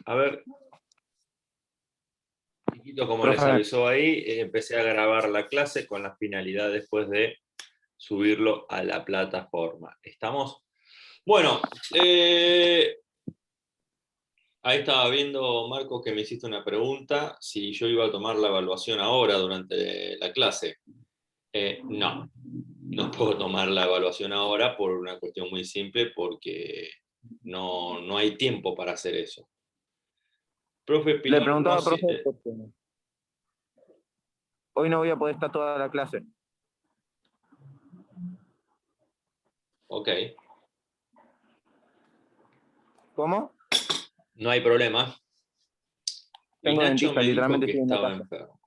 A ver, chiquito, como les Profe. avisó ahí, empecé a grabar la clase con la finalidad después de subirlo a la plataforma. ¿Estamos? Bueno, ahí estaba viendo, Marcos, que me hiciste una pregunta, si yo iba a tomar la evaluación ahora durante la clase. No, no puedo tomar la evaluación ahora por una cuestión muy simple, porque no hay tiempo para hacer eso. Profe Le Pilar, no preguntaba, sé, profe, porque hoy no voy a poder estar toda la clase. ok, ¿Cómo? no hay problema. Y Tengo Nacho dentista, me dijo literalmente que estoy en la estaba casa. enfermo.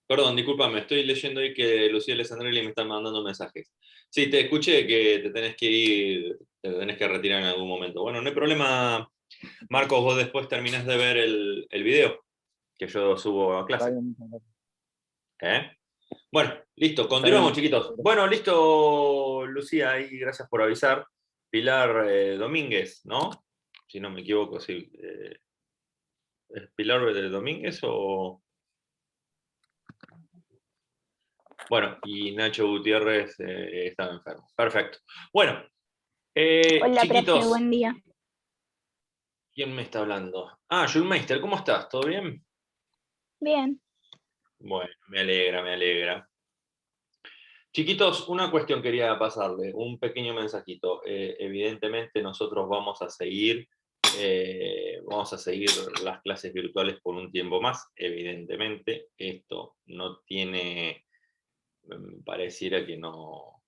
Perdón, discúlpame, estoy leyendo ahí que Lucía Alessandrelli me están mandando mensajes. Sí, te escuché que te tenés que ir, te tenés que retirar en algún momento. Bueno, no hay problema, Marcos, vos después terminás de ver el video que yo subo a Está clase. bien, muchas gracias. ¿Eh? Bueno, listo, Está bien, continuamos, muchas chiquitos. gracias. Bueno, listo, Lucía, ahí gracias por avisar. Pilar Domínguez, ¿no? Si no me equivoco, sí. ¿Es Pilar Domínguez o...? Bueno, y Nacho Gutiérrez estaba enfermo. Perfecto. Bueno, Hola, profe, chiquitos, buen día. ¿quién me está hablando? Ah, Schulmeister, ¿cómo estás? ¿Todo bien? Bien. Bueno, me alegra, me alegra. Chiquitos, una cuestión quería pasarle, un pequeño mensajito. Evidentemente nosotros vamos a seguir las clases virtuales por un tiempo más, evidentemente. Esto no tiene, pareciera que no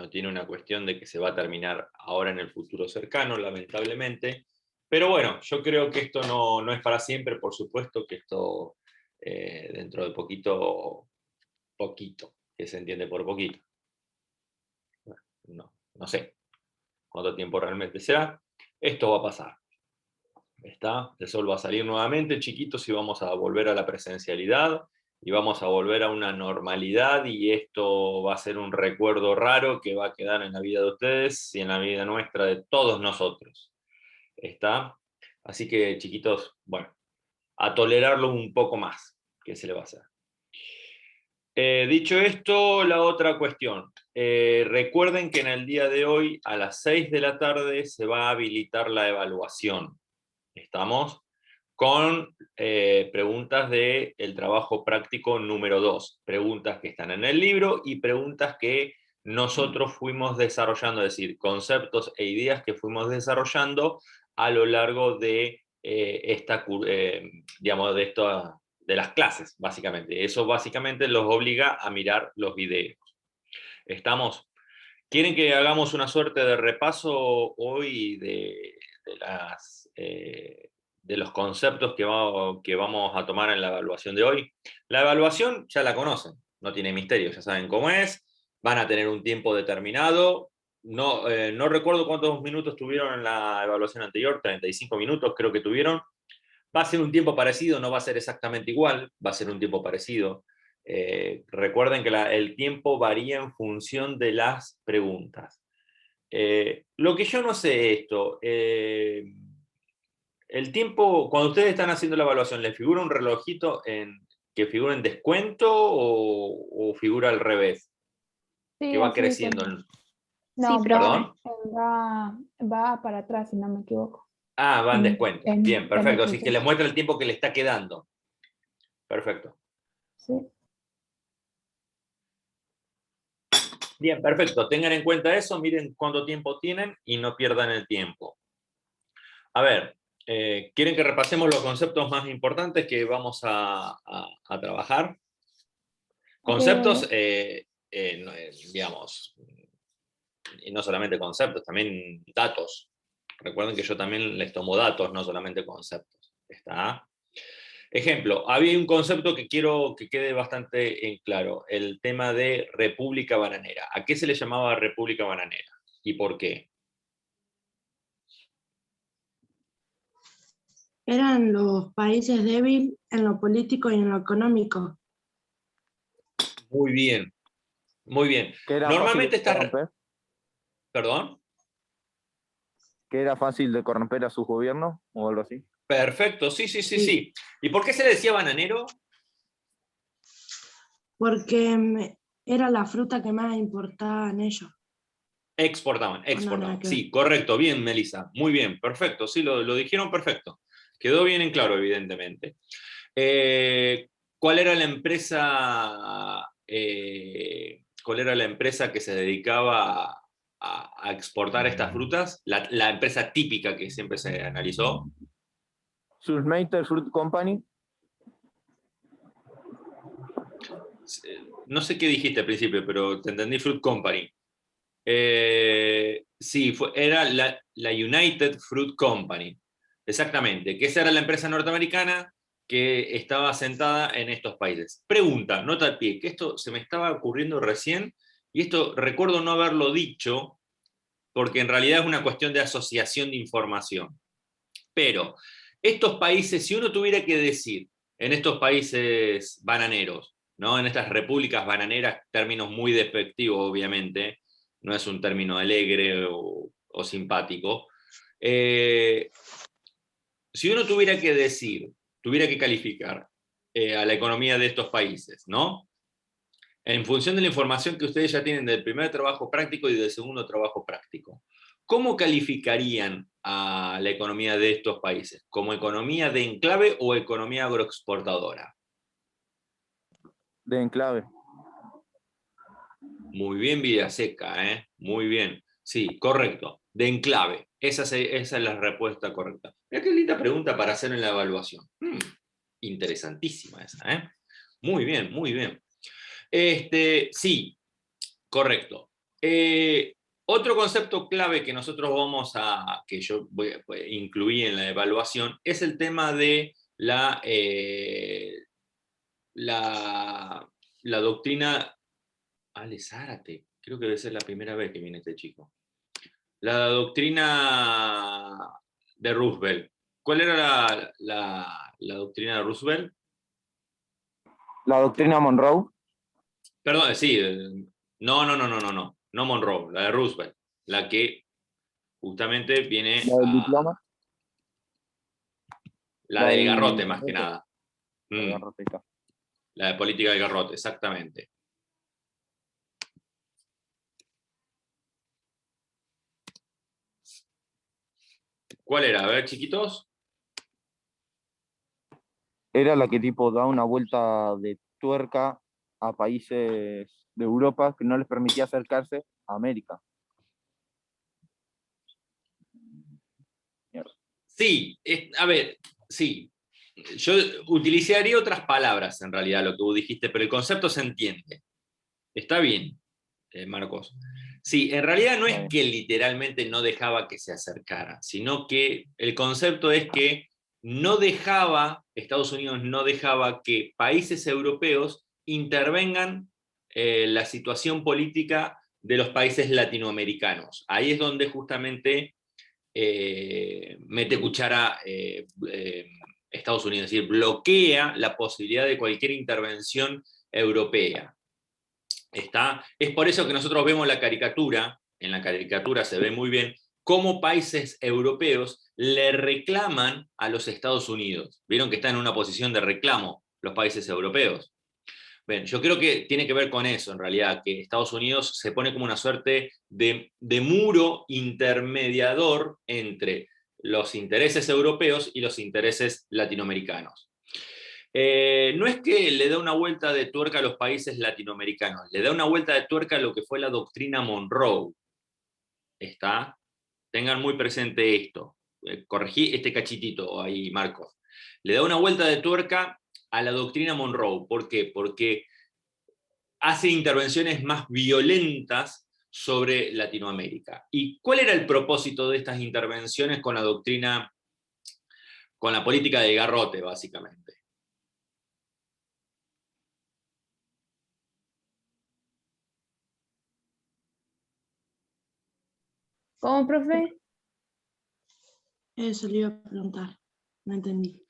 tiene una cuestión de que se va a terminar ahora en el futuro cercano, lamentablemente. Pero bueno, yo creo que esto no es para siempre, por supuesto que esto dentro de poquito, que se entiende por poquito. No sé cuánto tiempo realmente será. Esto va a pasar. El sol va a salir nuevamente, chiquitos, y vamos a volver a la presencialidad y vamos a volver a una normalidad, y esto va a ser un recuerdo raro que va a quedar en la vida de ustedes y en la vida nuestra, de todos nosotros. ¿Está? Así que, chiquitos, bueno, a tolerarlo un poco más. ¿Qué se le va a hacer? Dicho esto, la otra cuestión. Recuerden que en el día de hoy, a las 6 de la tarde, se va a habilitar la evaluación. ¿Estamos? Con preguntas del trabajo práctico número 2. Preguntas que están en el libro y preguntas que nosotros fuimos desarrollando, es decir, conceptos e ideas que fuimos desarrollando a lo largo de digamos, de las clases, básicamente. Eso básicamente los obliga a mirar los videos. ¿Estamos? ¿Quieren que hagamos una suerte de repaso hoy de los conceptos que vamos a tomar en la evaluación de hoy? La evaluación ya la conocen, no tiene misterio, ya saben cómo es, van a tener un tiempo determinado. No recuerdo cuántos minutos tuvieron en la evaluación anterior, 35 minutos creo que tuvieron. Va a ser un tiempo parecido, no va a ser exactamente igual, va a ser un tiempo parecido. Recuerden que el tiempo varía en función de las preguntas. Lo que yo no sé es esto, el tiempo, cuando ustedes están haciendo la evaluación, ¿les figura un relojito que figura en descuento o figura al revés? Que Sí, va así creciendo. dice. Sí, No, profe. ¿Perdón? va para atrás, si no me equivoco. Ah, va en descuento. Bien, perfecto. Así que beneficios. les muestra el tiempo que le está quedando. Perfecto. Sí. Bien, perfecto. Tengan en cuenta eso, miren cuánto tiempo tienen y no pierdan el tiempo. A ver, ¿quieren que repasemos los conceptos más importantes que vamos a trabajar? Conceptos, digamos, y no solamente conceptos, también datos. Recuerden que yo también les tomo datos, no solamente conceptos. ¿Está? Ejemplo, había un concepto que quiero que quede bastante en claro, el tema de República Bananera. ¿A qué se le llamaba República Bananera? ¿Y por qué? Eran los países débiles en lo político y en lo económico. Muy bien, muy bien. Que era fácil Normalmente de estas... corromper. ¿Perdón? Que era fácil de corromper a sus gobiernos o algo así. Perfecto, sí, sí, sí, Sí. sí. ¿Y por qué se le decía bananero? Porque era la fruta que más importaban ellos. Exportaban, ¿O no, nada exportaban. que ver? Sí, correcto, bien, Melissa. Muy bien, perfecto. Sí, lo dijeron perfecto. Quedó bien en claro, evidentemente. ¿Cuál era la empresa? ¿Cuál era la empresa que se dedicaba a exportar estas frutas? La empresa típica que siempre se analizó. Sulmater Fruit Company. No sé qué dijiste al principio, pero te entendí Fruit Company. Sí, era la United Fruit Company, exactamente, que esa era la empresa norteamericana que estaba asentada en estos países. Pregunta, nota al pie, que esto se me estaba ocurriendo recién, y esto recuerdo no haberlo dicho, porque en realidad es una cuestión de asociación de información. Pero estos países, si uno tuviera que decir en estos países bananeros, ¿no? En estas repúblicas bananeras, términos muy despectivos, obviamente, no es un término alegre o simpático. Si uno tuviera que decir, tuviera que calificar a la economía de estos países, ¿no? En función de la información que ustedes ya tienen del primer trabajo práctico y del segundo trabajo práctico, ¿cómo calificarían a la economía de estos países? ¿Como economía de enclave o economía agroexportadora? De enclave. Muy bien, Villaseca, ¿eh? Muy bien. Sí, correcto. De enclave. Esa es la respuesta correcta. Mira qué linda pregunta para hacer en la evaluación. Interesantísima esa, ¿eh? Muy bien, muy bien. Sí, correcto. Otro concepto clave que nosotros que yo incluí en la evaluación, es el tema de la doctrina. Ale Zárate, creo que debe ser la primera vez que viene este chico. La doctrina de Roosevelt. ¿Cuál era la doctrina de Roosevelt? La doctrina Monroe. Perdón, sí, no Monroe, la de Roosevelt, la que justamente viene La del diploma. la La del del garrote más que garrote. nada. La del garrote, ahí está. La de política del garrote, exactamente. ¿Cuál era? A ver, chiquitos. Era la que tipo da una vuelta de tuerca a países de Europa que no les permitía acercarse a América. Mierda. Sí, a ver, sí. Yo utilizaría otras palabras en realidad lo que vos dijiste, pero el concepto se entiende. Está bien, Marcos. Sí, en realidad no es que literalmente no dejaba que se acercara, sino que el concepto es que Estados Unidos no dejaba que países europeos intervengan la situación política de los países latinoamericanos. Ahí es donde justamente mete cuchara Estados Unidos, es decir, bloquea la posibilidad de cualquier intervención europea. Es por eso que nosotros vemos la caricatura, en la caricatura se ve muy bien, cómo países europeos le reclaman a los Estados Unidos. Vieron que están en una posición de reclamo los países europeos. Bien, yo creo que tiene que ver con eso, en realidad, que Estados Unidos se pone como una suerte de muro intermediador entre los intereses europeos y los intereses latinoamericanos. No es que le dé una vuelta de tuerca a los países latinoamericanos, le da una vuelta de tuerca a lo que fue la doctrina Monroe. Tengan muy presente esto. Corregí este cachitito ahí, Marcos. Le da una vuelta de tuerca a la doctrina Monroe. ¿Por qué? Porque hace intervenciones más violentas sobre Latinoamérica. ¿Y cuál era el propósito de estas intervenciones con la doctrina, con la política de garrote, básicamente? ¿Cómo, profe? Eso le iba a preguntar. No entendí.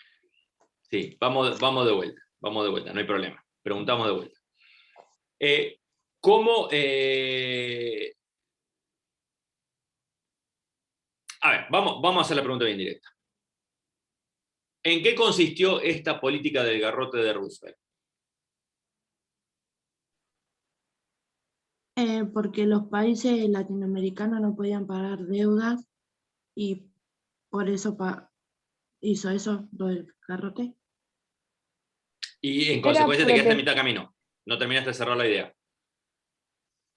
Sí, vamos de vuelta, no hay problema. Preguntamos de vuelta. ¿Cómo? A ver, vamos a hacer la pregunta bien directa. ¿En qué consistió esta política del garrote de Roosevelt? Porque los países latinoamericanos no podían pagar deudas y por eso hizo eso, lo del garrote. Y en Era consecuencia te quedaste a prote- mitad camino. No terminaste de cerrar la idea.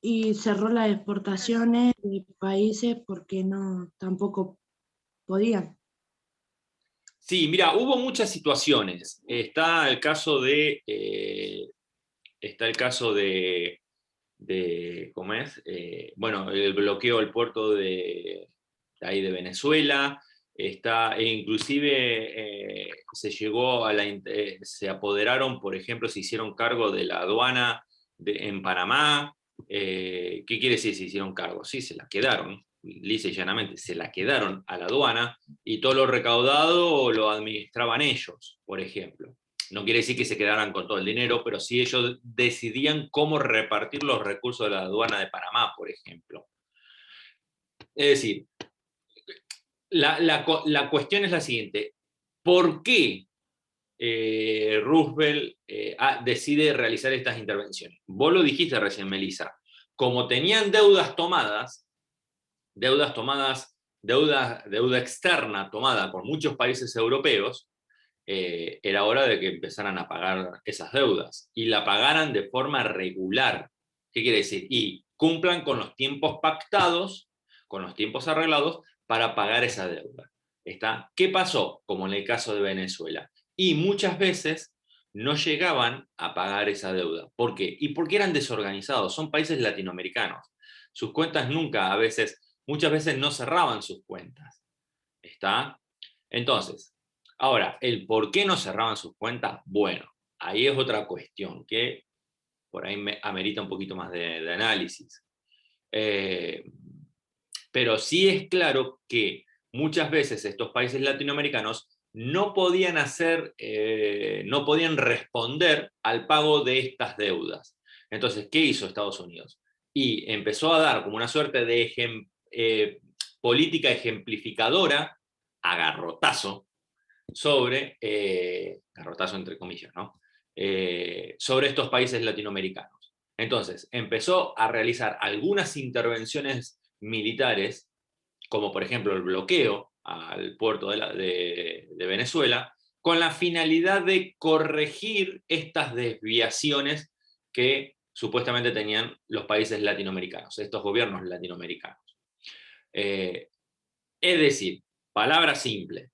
Y cerró las exportaciones de países porque no, tampoco podían. Sí, mira, hubo muchas situaciones. Está el caso ¿cómo es? Bueno, el bloqueo del puerto de ahí de Venezuela. E inclusive se llegó se apoderaron, por ejemplo, se hicieron cargo de la aduana en Panamá. ¿Qué quiere decir se hicieron cargo? Sí, se la quedaron, lisa y llanamente, se la quedaron a la aduana y todo lo recaudado lo administraban ellos, por ejemplo. No quiere decir que se quedaran con todo el dinero, pero sí ellos decidían cómo repartir los recursos de la aduana de Panamá, por ejemplo. Es decir, la cuestión es la siguiente. ¿Por qué Roosevelt decide realizar estas intervenciones? Vos lo dijiste recién, Melissa. Como tenían deuda externa tomada por muchos países europeos, era hora de que empezaran a pagar esas deudas y la pagaran de forma regular. ¿Qué quiere decir? Y cumplan con los tiempos pactados, con los tiempos arreglados para pagar esa deuda. ¿Está? ¿Qué pasó? Como en el caso de Venezuela. Y muchas veces no llegaban a pagar esa deuda. ¿Por qué? Y porque eran desorganizados. Son países latinoamericanos. Sus cuentas muchas veces no cerraban sus cuentas. ¿Está? Entonces, ahora, el por qué no cerraban sus cuentas, bueno, ahí es otra cuestión que por ahí amerita un poquito más de análisis. Pero sí es claro que muchas veces estos países latinoamericanos no podían no podían responder al pago de estas deudas. Entonces, ¿qué hizo Estados Unidos? Y empezó a dar como una suerte de política ejemplificadora a garrotazo garrotazo entre comillas, ¿no? Sobre estos países latinoamericanos. Entonces, empezó a realizar algunas intervenciones militares, como por ejemplo el bloqueo al puerto de Venezuela, con la finalidad de corregir estas desviaciones que supuestamente tenían los países latinoamericanos, estos gobiernos latinoamericanos. Es decir, palabra simple,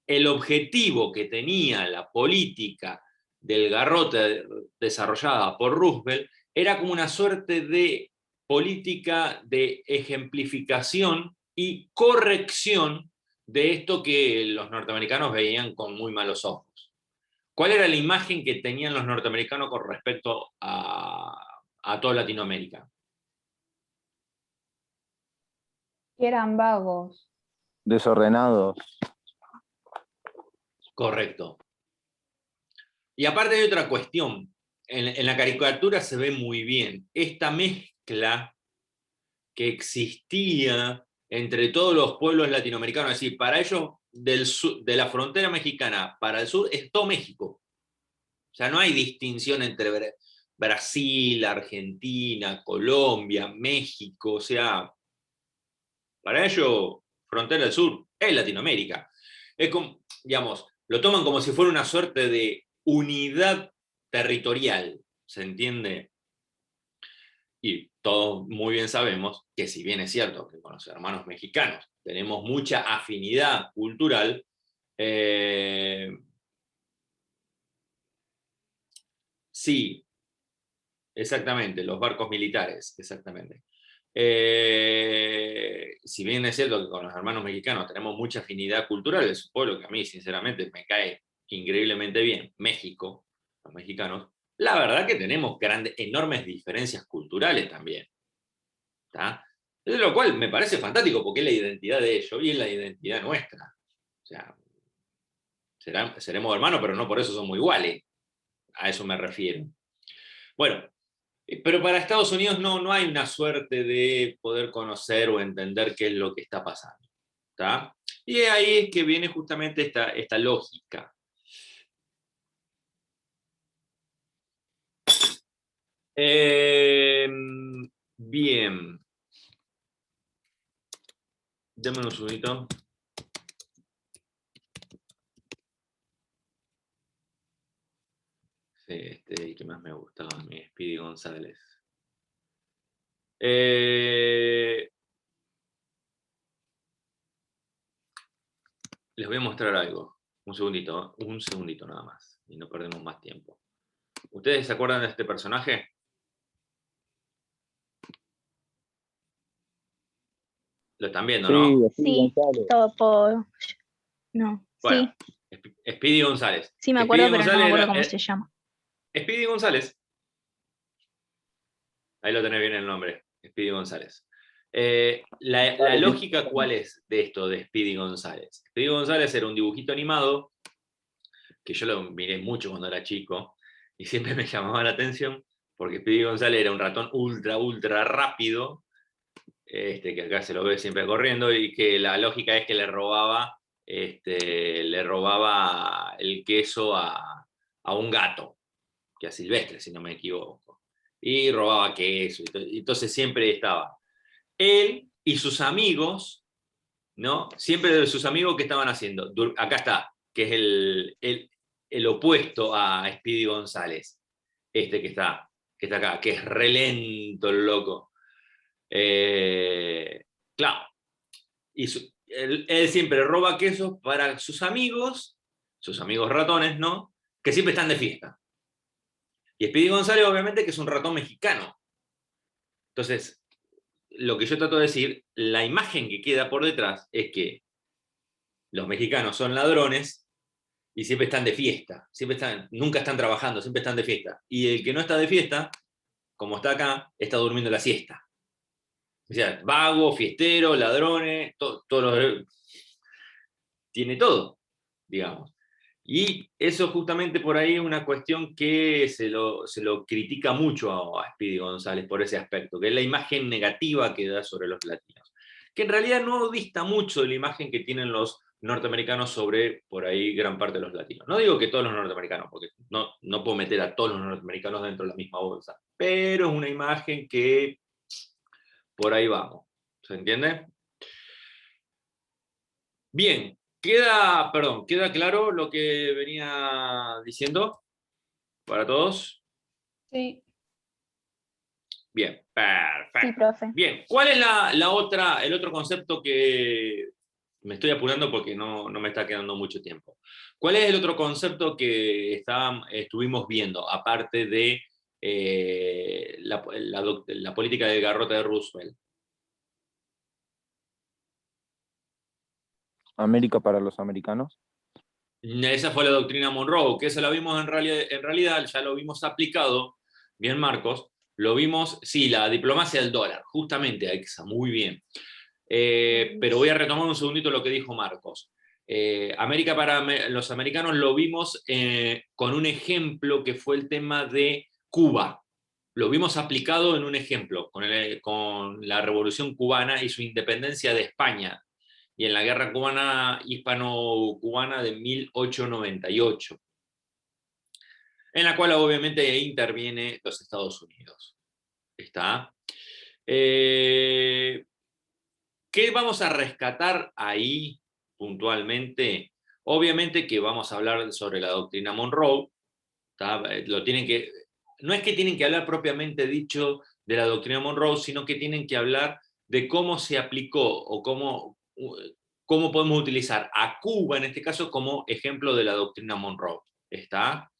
el objetivo que tenía la política del garrote desarrollada por Roosevelt era como una suerte de política de ejemplificación y corrección de esto que los norteamericanos veían con muy malos ojos. ¿Cuál era la imagen que tenían los norteamericanos con respecto a toda Latinoamérica? Que eran vagos. Desordenados. Correcto. Y aparte hay otra cuestión. En la caricatura se ve muy bien esta mezcla que existía entre todos los pueblos latinoamericanos. Es decir, para ellos, de la frontera mexicana para el sur, es todo México. O sea, no hay distinción entre Brasil, Argentina, Colombia, México. O sea, para ellos, frontera del sur es Latinoamérica. Es como, digamos, lo toman como si fuera una suerte de unidad territorial, ¿se entiende? Y todos muy bien sabemos que si bien es cierto que con los hermanos mexicanos tenemos mucha afinidad cultural, sí, exactamente, los barcos militares, exactamente. Si bien es cierto que con los hermanos mexicanos tenemos mucha afinidad cultural, es un pueblo que a mí sinceramente me cae increíblemente bien, México, los mexicanos, la verdad que tenemos enormes diferencias culturales también. ¿Tá? De lo cual me parece fantástico porque es la identidad de ellos y es la identidad nuestra. O sea, seremos hermanos, pero no por eso somos iguales. A eso me refiero. Bueno, pero para Estados Unidos no hay una suerte de poder conocer o entender qué es lo que está pasando. ¿Está? Y ahí es que viene justamente esta lógica. Bien. Dame un segundito. Sí, el que más me gustaba a mí, Speedy González. Les voy a mostrar algo. Un segundito nada más. Y no perdemos más tiempo. ¿Ustedes se acuerdan de este personaje? Lo están viendo, ¿no? Sí, todo por... No, Bueno, sí, Speedy González. sí me acuerdo, pero no me acuerdo cómo se llama. Speedy González. Ahí lo tenés bien el nombre, Speedy González. La lógica, ¿cuál es de esto de Speedy González? Speedy González era un dibujito animado, que yo lo miré mucho cuando era chico, y siempre me llamaba la atención, porque Speedy González era un ratón ultra rápido, que acá se lo ve siempre corriendo, y que la lógica es que le robaba el queso a un gato, que a Silvestre, si no me equivoco, y robaba queso, y entonces siempre estaba él y sus amigos, ¿no? Siempre de sus amigos que estaban haciendo. Acá está, que es el opuesto a Speedy González, que está acá, que es relento el loco. Claro, y él siempre roba quesos para sus amigos ratones, ¿no? Que siempre están de fiesta. Y Speedy González, obviamente, que es un ratón mexicano. Entonces, lo que yo trato de decir, la imagen que queda por detrás es que los mexicanos son ladrones y siempre están de fiesta, nunca están trabajando, siempre están de fiesta. Y el que no está de fiesta, como está acá, está durmiendo la siesta. O sea, vago, fiestero, ladrones, tiene todo, digamos. Y eso justamente por ahí es una cuestión que se lo critica mucho a Speedy González por ese aspecto, que es la imagen negativa que da sobre los latinos, que en realidad no dista mucho de la imagen que tienen los norteamericanos sobre, por ahí, gran parte de los latinos. No digo que todos los norteamericanos, porque no puedo meter a todos los norteamericanos dentro de la misma bolsa, pero es una imagen que por ahí vamos. ¿Se entiende? Bien, queda claro lo que venía diciendo para todos. Sí. Bien, Sí, perfecto. profe. Bien, ¿cuál es el otro concepto que me estoy apurando porque no me está quedando mucho tiempo? ¿Cuál es el otro concepto que estuvimos viendo, aparte de la política del garrote de Roosevelt? América para los americanos. Esa fue la doctrina Monroe, que eso la vimos en realidad, ya lo vimos aplicado, bien Marcos, lo vimos, sí, la diplomacia del dólar, justamente, Aixa, muy bien. Pero voy a retomar un segundito lo que dijo Marcos. América para los americanos lo vimos con un ejemplo que fue el tema de Cuba. Lo vimos aplicado en un ejemplo, con la Revolución Cubana y su independencia de España, y en la Guerra Hispano-Cubana de 1898, en la cual obviamente interviene los Estados Unidos. ¿Está? ¿Qué vamos a rescatar ahí puntualmente? Obviamente que vamos a hablar sobre la doctrina Monroe. No es que tienen que hablar propiamente dicho de la doctrina Monroe, sino que tienen que hablar de cómo se aplicó o cómo podemos utilizar a Cuba, en este caso, como ejemplo de la doctrina Monroe. ¿Está?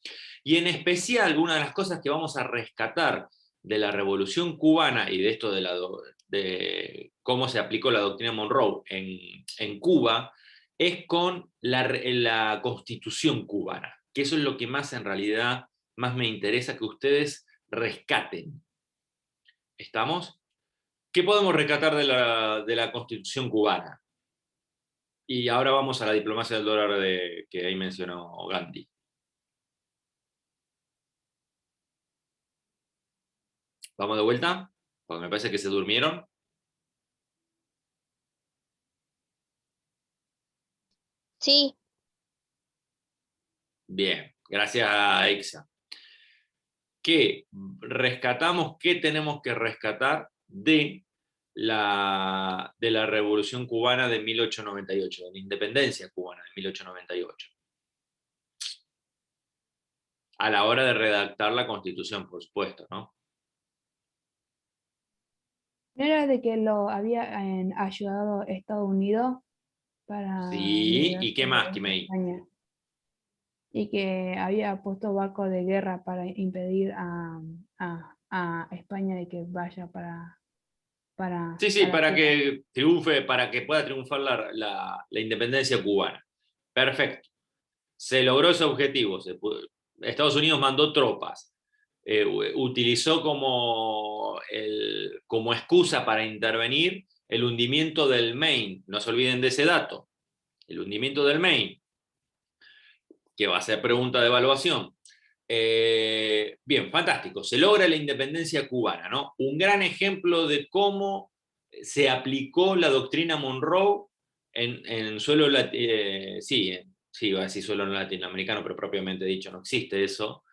Y en especial, una de las cosas que vamos a rescatar de la Revolución Cubana y de esto de cómo se aplicó la doctrina Monroe en Cuba, es con la Constitución cubana, que eso es lo que más en realidad más me interesa que ustedes rescaten. ¿Estamos? ¿Qué podemos rescatar de la Constitución cubana? Y ahora vamos a la diplomacia del dólar que ahí mencionó Gandhi. ¿Vamos de vuelta? Porque me parece que se durmieron. Sí, Bien, gracias a Exa. ¿Qué rescatamos? ¿Qué tenemos que rescatar de la Revolución Cubana de 1898, de la independencia cubana de 1898? A la hora de redactar la Constitución, por supuesto, ¿no? ¿No era de que lo había ayudado Estados Unidos para Sí, ¿y liberarse qué más, de Kimei? España? Y que había puesto barcos de guerra para impedir a España de que vaya Sí, sí, para para Cuba. que triunfe, para que pueda triunfar la independencia cubana. Perfecto. Se logró ese objetivo. Estados Unidos mandó tropas. Utilizó como excusa para intervenir el hundimiento del Maine. No se olviden de ese dato. El hundimiento del Maine, que va a ser pregunta de evaluación. Bien, fantástico. Se logra la independencia cubana, ¿no? Un gran ejemplo de cómo se aplicó la doctrina Monroe en suelo, sí, iba a decir suelo latinoamericano, pero propiamente dicho no existe eso,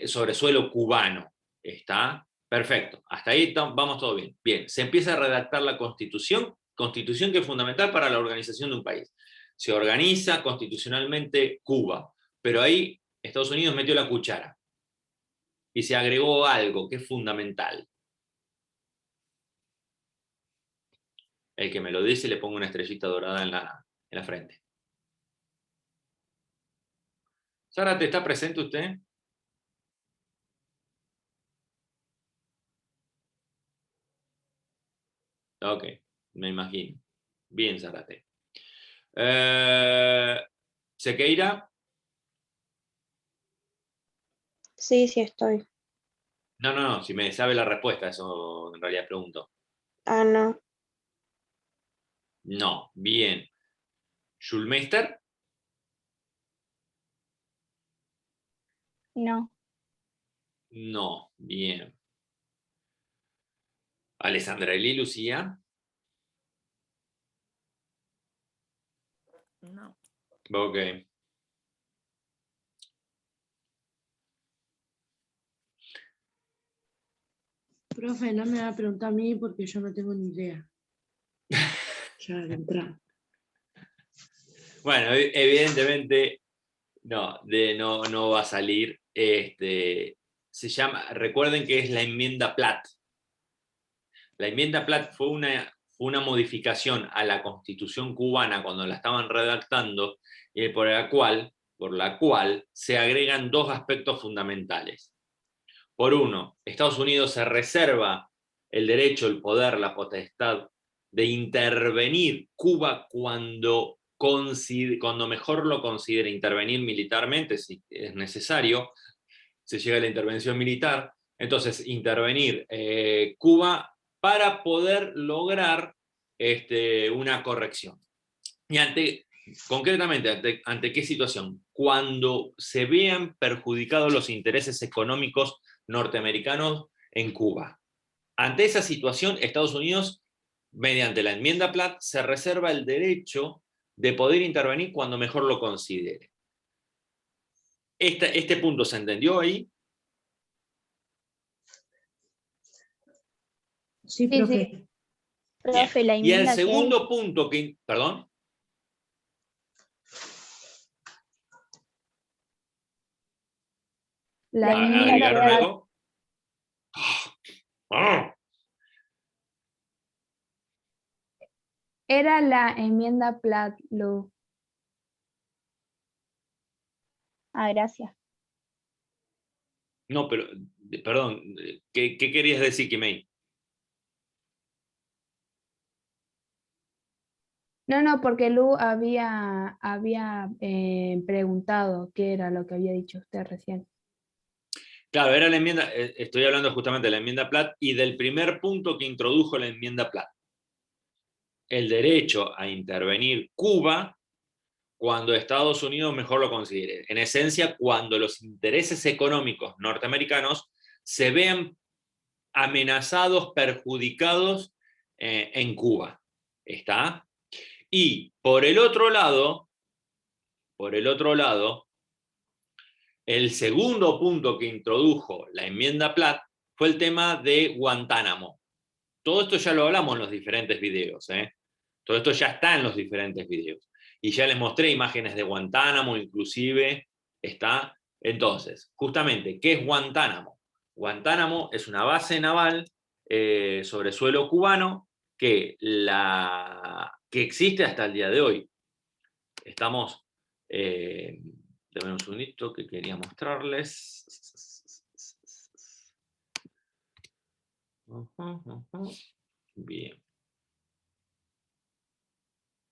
sobre suelo cubano. ¿Está? Perfecto. Hasta ahí vamos todo bien. Bien, se empieza a redactar la constitución que es fundamental para la organización de un país. Se organiza constitucionalmente Cuba, pero ahí Estados Unidos metió la cuchara y se agregó algo que es fundamental. El que me lo dice le pongo una estrellita dorada en la frente. Zárate, ¿está presente usted? Ok, me imagino. Bien, Zárate. Sequeira. sí, sí estoy. No, si me sabe la respuesta, eso en realidad pregunto. Ah, no, No, bien. Schulmeister. no, No, bien. Alessandra Eli, Lucía. No. Ok. Profe, no me va a preguntar a mí porque yo no tengo ni idea. Ya de entrada. Bueno, evidentemente no va a salir. Se llama, recuerden que es la enmienda Platt. La enmienda Platt fue una modificación a la Constitución cubana cuando la estaban redactando, por la cual se agregan dos aspectos fundamentales. Por uno, Estados Unidos se reserva el derecho, el poder, la potestad de intervenir Cuba cuando mejor lo considere, intervenir militarmente si es necesario, se llega a la intervención militar, entonces intervenir Cuba para poder lograr una corrección. Y concretamente, ¿ante qué situación? Cuando se vean perjudicados los intereses económicos norteamericanos en Cuba. Ante esa situación, Estados Unidos, mediante la enmienda Platt, se reserva el derecho de poder intervenir cuando mejor lo considere. Este punto se entendió ahí. Sí, Sí, profe. sí. profe, la Y el enmienda que segundo punto que... Perdón. La enmienda ¿Agregaron Platt algo? Ah, era la enmienda Platt, Lu. Ah, gracias. no, pero, perdón, ¿qué querías decir, Kimei? No, porque Lu había preguntado qué era lo que había dicho usted recién. Claro, era la enmienda, estoy hablando justamente de la enmienda Platt y del primer punto que introdujo la enmienda Platt. El derecho a intervenir Cuba cuando Estados Unidos mejor lo considere. En esencia, cuando los intereses económicos norteamericanos se vean amenazados, perjudicados en Cuba. ¿Está? Y por el otro lado, por el otro lado, el segundo punto que introdujo la enmienda Platt fue el tema de Guantánamo. Todo esto ya lo hablamos en los diferentes videos, Todo esto ya está en los diferentes videos. Y ya les mostré imágenes de Guantánamo, inclusive está. Entonces, justamente, ¿qué es Guantánamo? Guantánamo es una base naval sobre suelo cubano que existe hasta el día de hoy. Estamos... Dame un segundito que quería mostrarles. Bien.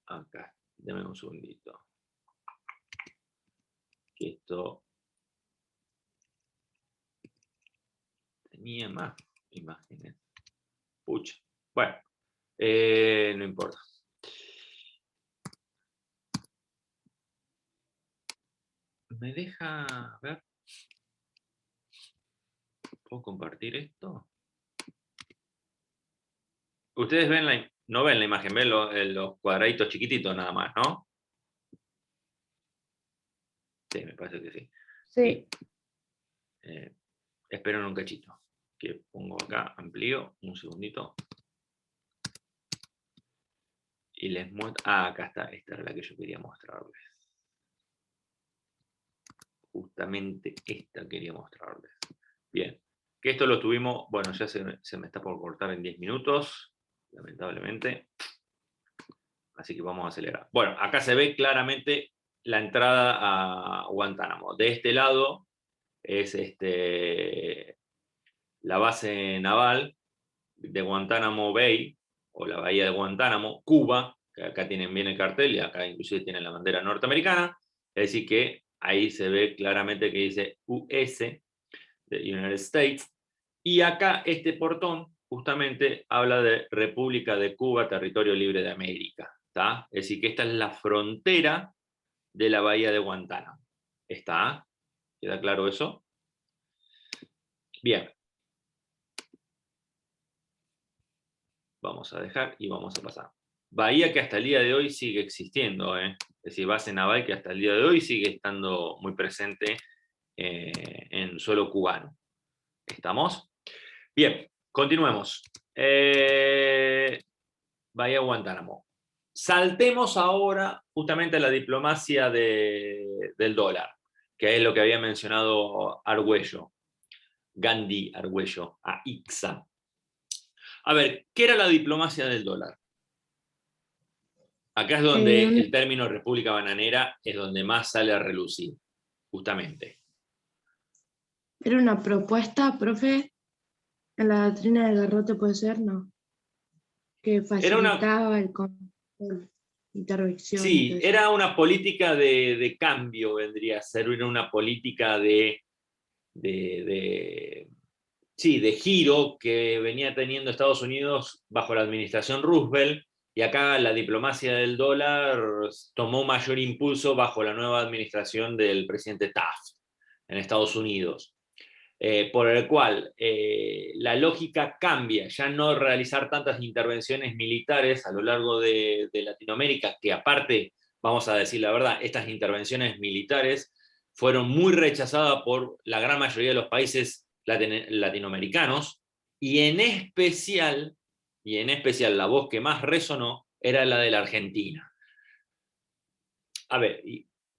Acá, dame un segundito. Que esto tenía más imágenes. Pucha. Bueno, no importa. ¿Me deja ver? ¿Puedo compartir esto? Ustedes ven no ven la imagen, ven los cuadraditos chiquititos nada más, ¿no? Sí, me parece que sí. Sí. Esperen un cachito. Que pongo acá, amplío, un segundito. Y les muestro. Ah, acá está, esta era la que yo quería mostrarles. Justamente esta quería mostrarles. Bien, que esto lo tuvimos, bueno, ya se me está por cortar en 10 minutos, lamentablemente. Así que vamos a acelerar. Bueno, acá se ve claramente la entrada a Guantánamo. De este lado es la base naval de Guantánamo Bay, o la bahía de Guantánamo, Cuba, que acá tienen bien el cartel y acá inclusive tienen la bandera norteamericana. Es decir que ahí se ve claramente que dice US, de United States, y acá este portón justamente habla de República de Cuba, territorio libre de América, ¿está? Es decir que esta es la frontera de la bahía de Guantánamo. ¿Está? ¿Queda claro eso? Bien. Vamos a dejar y vamos a pasar. Bahía que hasta el día de hoy sigue existiendo, Es decir, base naval que hasta el día de hoy sigue estando muy presente en suelo cubano. ¿Estamos? Bien, continuemos. Bahía Guantánamo. Saltemos ahora justamente a la diplomacia del dólar, que es lo que había mencionado Argüello, Gandhi Argüello, a Ixa. A ver, ¿qué era la diplomacia del dólar? Acá es donde el término República Bananera es donde más sale a relucir, justamente. Era una propuesta, profe, en la doctrina de Garrote, puede ser, ¿no? Que facilitaba el control, intervención. Sí, era una política de cambio, vendría a ser, era una política de giro que venía teniendo Estados Unidos bajo la administración Roosevelt, y acá la diplomacia del dólar tomó mayor impulso bajo la nueva administración del presidente Taft en Estados Unidos. Por el cual la lógica cambia, ya no realizar tantas intervenciones militares a lo largo de Latinoamérica, que aparte, vamos a decir la verdad, estas intervenciones militares fueron muy rechazadas por la gran mayoría de los países latinoamericanos, y en especial la voz que más resonó era la de la Argentina. A ver,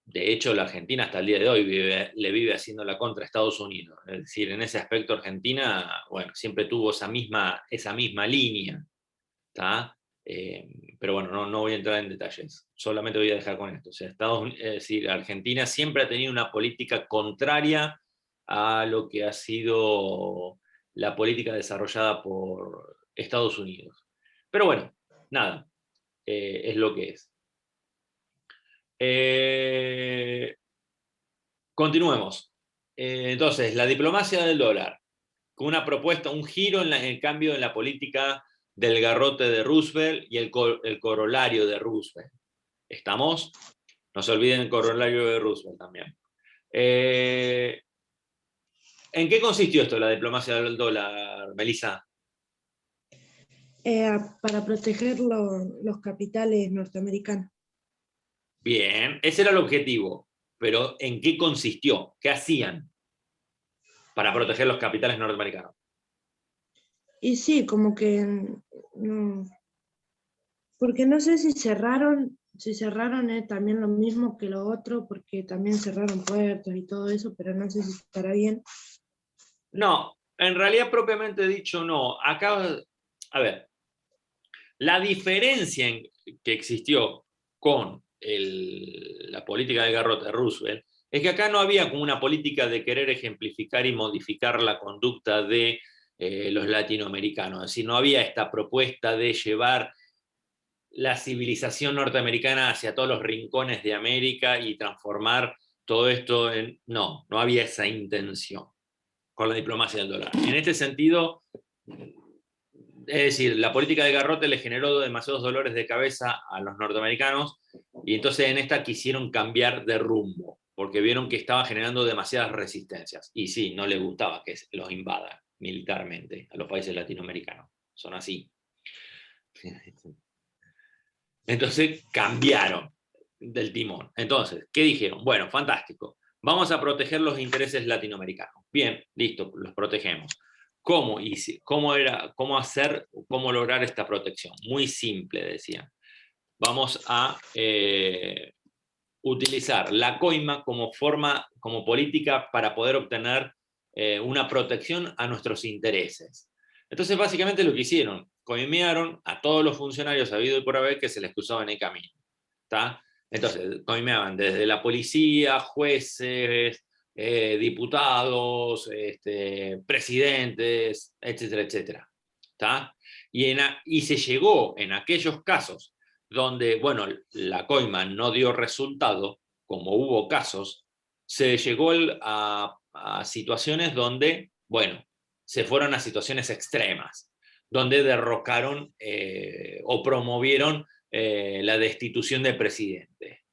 de hecho, la Argentina hasta el día de hoy le vive haciendo la contra a Estados Unidos. Es decir, en ese aspecto Argentina, bueno, siempre tuvo esa misma línea. ¿Está? Pero bueno, no voy a entrar en detalles. Solamente voy a dejar con esto. O sea, es decir, Argentina siempre ha tenido una política contraria a lo que ha sido la política desarrollada por Estados Unidos. Pero bueno, nada, es lo que es. Continuemos. Entonces, la diplomacia del dólar, con una propuesta, un giro en el cambio en la política del garrote de Roosevelt y el corolario de Roosevelt. ¿Estamos? No se olviden el corolario de Roosevelt también. ¿En qué consistió esto, la diplomacia del dólar, Melissa? Para proteger los capitales norteamericanos. Bien, ese era el objetivo. Pero ¿en qué consistió? ¿Qué hacían para proteger los capitales norteamericanos? Y sí, como que porque no sé si cerraron también lo mismo que lo otro, porque también cerraron puertos y todo eso, pero no sé si estará bien. No, en realidad propiamente dicho no. Acá, a ver, la diferencia que existió con la política del garrote de Roosevelt es que acá no había como una política de querer ejemplificar y modificar la conducta de los latinoamericanos. Es decir, no había esta propuesta de llevar la civilización norteamericana hacia todos los rincones de América y transformar todo esto en... No, no había esa intención con la diplomacia del dólar. En este sentido, es decir, la política de garrote le generó demasiados dolores de cabeza a los norteamericanos y entonces en esta quisieron cambiar de rumbo, porque vieron que estaba generando demasiadas resistencias. Y sí, no les gustaba que los invadan militarmente a los países latinoamericanos. Son así. Entonces cambiaron del timón. Entonces, ¿qué dijeron? Bueno, fantástico. Vamos a proteger los intereses latinoamericanos. Bien, listo, los protegemos. ¿Cómo lograr esta protección? Muy simple, decían. Vamos a utilizar la coima como política para poder obtener una protección a nuestros intereses. Entonces, básicamente lo que hicieron, coimearon a todos los funcionarios habido y por haber que se les cruzaba en el camino. ¿Está? Entonces, coimeaban desde la policía, jueces, diputados, presidentes, etcétera, etcétera. ¿Está? Y se llegó en aquellos casos donde, bueno, la coima no dio resultado, como hubo casos, se llegó a situaciones donde, bueno, se fueron a situaciones extremas, donde derrocaron o promovieron la destitución de presidente,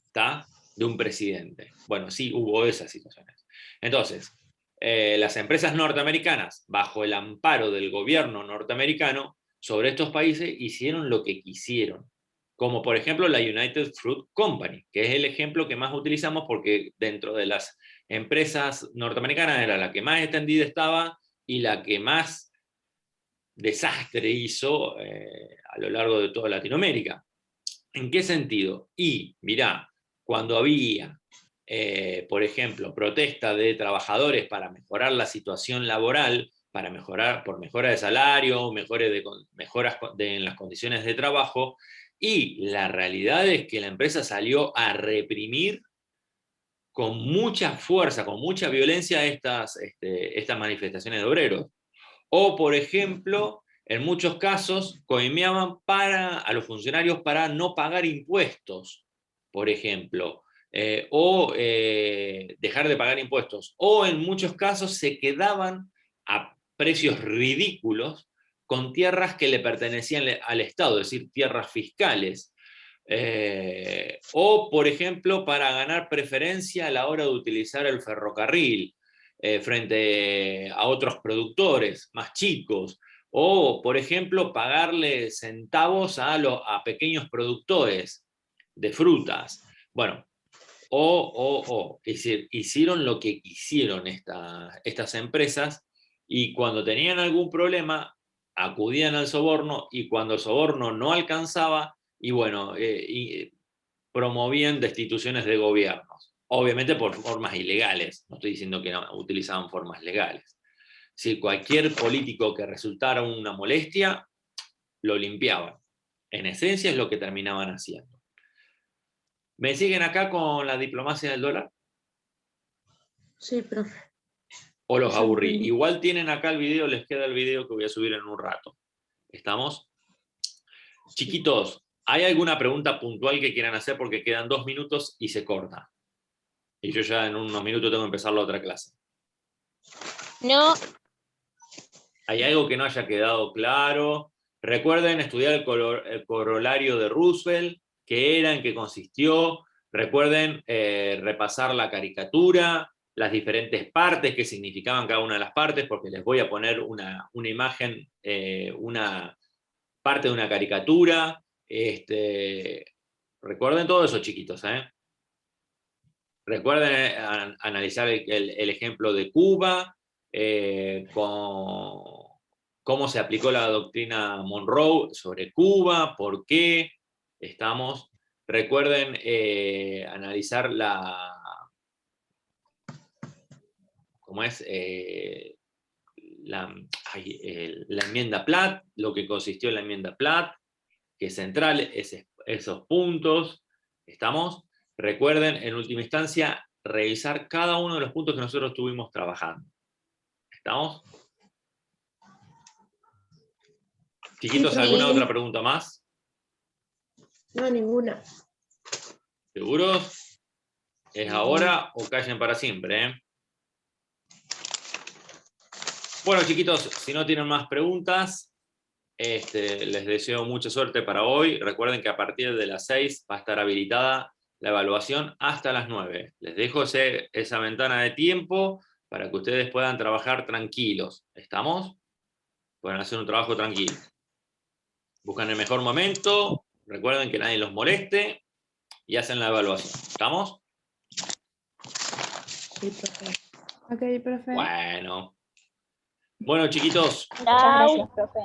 ¿está? De un presidente. Bueno, sí, hubo esas situaciones. Entonces, las empresas norteamericanas, bajo el amparo del gobierno norteamericano, sobre estos países hicieron lo que quisieron, como por ejemplo la United Fruit Company, que es el ejemplo que más utilizamos porque dentro de las empresas norteamericanas era la que más extendida estaba y la que más desastre hizo a lo largo de toda Latinoamérica. ¿En qué sentido? Y mirá, cuando había, por ejemplo, protesta de trabajadores para mejorar la situación laboral, por mejora de salario, mejoras en las condiciones de trabajo, y la realidad es que la empresa salió a reprimir con mucha fuerza, con mucha violencia estas manifestaciones de obreros. O, por ejemplo, en muchos casos coimeaban a los funcionarios para no pagar impuestos, por ejemplo, o dejar de pagar impuestos. O en muchos casos se quedaban a precios ridículos con tierras que le pertenecían al Estado, es decir, tierras fiscales. O, por ejemplo, para ganar preferencia a la hora de utilizar el ferrocarril frente a otros productores más chicos. O, por ejemplo, pagarle centavos a pequeños productores de frutas. Bueno, es decir, hicieron lo que quisieron estas empresas y cuando tenían algún problema acudían al soborno y cuando el soborno no alcanzaba, y bueno, promovían destituciones de gobiernos, obviamente por formas ilegales, no estoy diciendo que no utilizaban formas legales. Si cualquier político que resultara una molestia, lo limpiaban. En esencia es lo que terminaban haciendo. ¿Me siguen acá con la diplomacia del dólar? Sí, profe. ¿O los aburrí? Igual tienen acá el video, les queda el video que voy a subir en un rato. ¿Estamos? Chiquitos, ¿hay alguna pregunta puntual que quieran hacer? Porque quedan 2 minutos y se corta. Y yo ya en unos minutos tengo que empezar la otra clase. No. ¿Hay algo que no haya quedado claro? Recuerden estudiar el corolario de Roosevelt, qué era, en qué consistió. Recuerden repasar la caricatura, las diferentes partes, qué significaban cada una de las partes, porque les voy a poner una imagen, una parte de una caricatura. Recuerden todo eso, chiquitos, ¿eh? Recuerden analizar el ejemplo de Cuba, cómo se aplicó la doctrina Monroe sobre Cuba, por qué estamos. Recuerden analizar ¿cómo es? La enmienda Platt, lo que consistió en la enmienda Platt, que es central, esos puntos. ¿Estamos? Recuerden, en última instancia, revisar cada uno de los puntos que nosotros estuvimos trabajando. ¿Estamos? Chiquitos, Sí, ¿alguna otra pregunta más? No, ninguna. ¿Seguros? ¿Es ahora o callen para siempre? Bueno, chiquitos, si no tienen más preguntas, les deseo mucha suerte para hoy. Recuerden que a partir de las 6 va a estar habilitada la evaluación hasta las 9. Les dejo esa ventana de tiempo para que ustedes puedan trabajar tranquilos. ¿Estamos? Pueden hacer un trabajo tranquilo. Buscan el mejor momento, recuerden que nadie los moleste y hacen la evaluación. ¿Estamos? Sí, profe. Ok, profe. Bueno, chiquitos, Muchas gracias, profe.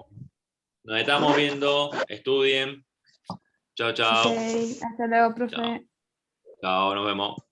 nos estamos viendo. Estudien. Chao, chao. Ok, hasta luego, profe. Chao. Chao, nos vemos.